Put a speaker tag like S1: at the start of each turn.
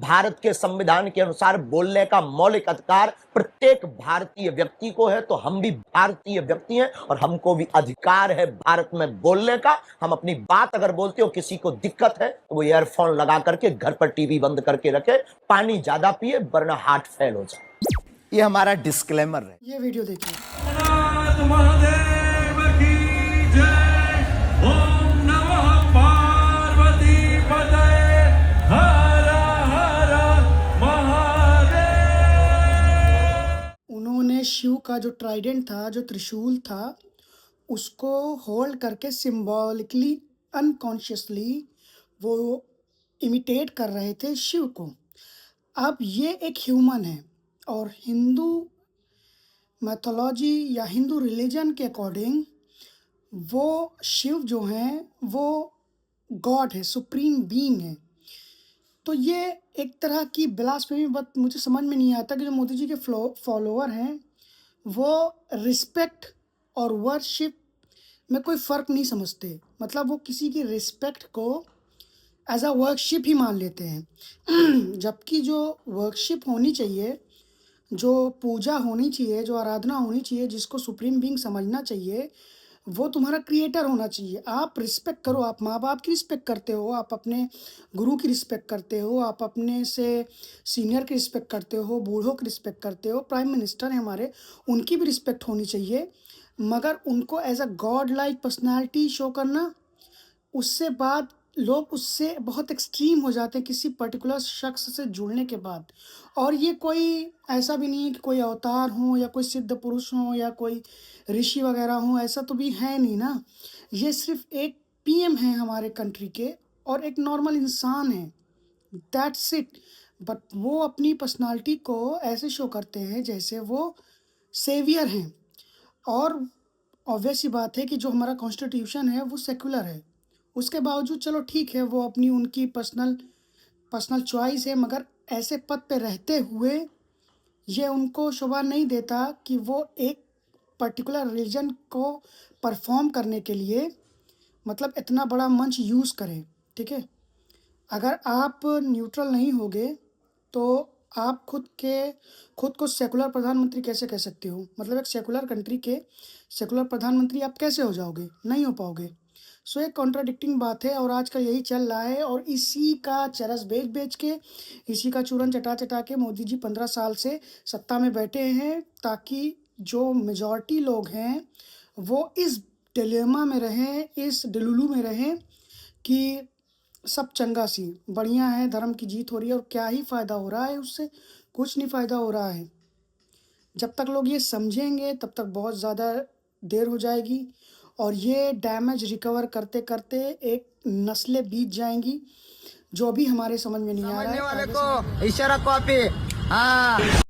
S1: भारत के संविधान के अनुसार बोलने का मौलिक अधिकार प्रत्येक भारतीय व्यक्ति को है, तो हम भी भारतीय व्यक्ति हैं और हमको भी अधिकार है भारत में बोलने का। हम अपनी बात अगर बोलते हो, किसी को दिक्कत है तो वो ईयरफोन लगा करके घर पर टीवी बंद करके रखे, पानी ज्यादा पिए वरना हार्ट फेल हो जाए। ये हमारा डिस्क्लेमर है।
S2: ये वीडियो देखिए। उन्होंने शिव का जो ट्राइडेंट था, जो त्रिशूल था, उसको होल्ड करके सिंबॉलिकली अनकॉन्शियसली वो इमिटेट कर रहे थे शिव को। अब ये एक ह्यूमन है और हिंदू मैथोलॉजी या हिंदू रिलीजन के अकॉर्डिंग वो शिव जो हैं वो गॉड है, सुप्रीम बीइंग है। तो ये एक तरह की ब्लास्फेमी, बट मुझे समझ में नहीं आता कि जो मोदी जी के फॉलोअर हैं वो रिस्पेक्ट और वर्शिप में कोई फ़र्क नहीं समझते। मतलब वो किसी की रिस्पेक्ट को एज अ वर्कशिप ही मान लेते हैं जबकि जो वर्कशिप होनी चाहिए, जो पूजा होनी चाहिए, जो आराधना होनी चाहिए, जिसको सुप्रीम बीइंग समझना चाहिए, वो तुम्हारा क्रिएटर होना चाहिए। आप रिस्पेक्ट करो, आप माँ बाप की रिस्पेक्ट करते हो, आप अपने गुरु की रिस्पेक्ट करते हो, आप अपने से सीनियर की रिस्पेक्ट करते हो, बूढ़ों की रिस्पेक्ट करते हो, प्राइम मिनिस्टर हैं हमारे, उनकी भी रिस्पेक्ट होनी चाहिए। मगर उनको as a god like personality show करना, उससे बाद लोग उससे बहुत एक्सट्रीम हो जाते हैं किसी पर्टिकुलर शख्स से जुड़ने के बाद। और ये कोई ऐसा भी नहीं है कि कोई अवतार हो या कोई सिद्ध पुरुष हो या कोई ऋषि वगैरह हो, ऐसा तो भी है नहीं ना। ये सिर्फ एक पीएम है हमारे कंट्री के और एक नॉर्मल इंसान है, दैट्स इट। बट वो अपनी पर्सनालिटी को ऐसे शो करते हैं जैसे वो सेवियर हैं। और ऑब्वियस सी बात है कि जो हमारा कॉन्स्टिट्यूशन है वो सेकुलर है। उसके बावजूद चलो ठीक है, वो अपनी उनकी पर्सनल चॉइस है, मगर ऐसे पद पे रहते हुए ये उनको शोभा नहीं देता कि वो एक पर्टिकुलर रिलीजन को परफॉर्म करने के लिए मतलब इतना बड़ा मंच यूज़ करें। ठीक है, अगर आप न्यूट्रल नहीं होगे तो आप खुद को सेकुलर प्रधानमंत्री कैसे कह सकते हो? मतलब एक सेकुलर कंट्री के सेकुलर प्रधानमंत्री आप कैसे हो जाओगे? नहीं हो पाओगे। सो एक कॉन्ट्राडिक्टिंग बात है और आज का यही चल रहा है। और इसी का चरस बेच के, इसी का चूरन चटा के मोदी जी 15 साल से सत्ता में बैठे हैं ताकि जो मेजॉरिटी लोग हैं वो इस डिलेमा में रहें, इस डिलुलू में रहें कि सब चंगा सी बढ़िया है, धर्म की जीत हो रही है। और क्या ही फ़ायदा हो रहा है उससे? कुछ नहीं फ़ायदा हो रहा है। जब तक लोग ये समझेंगे तब तक बहुत ज़्यादा देर हो जाएगी और ये डैमेज रिकवर करते करते एक नस्लें बीत जाएंगी, जो भी हमारे समझ में नहीं आ रहा है।
S3: समझने वाले को इशारा कॉपी। हाँ।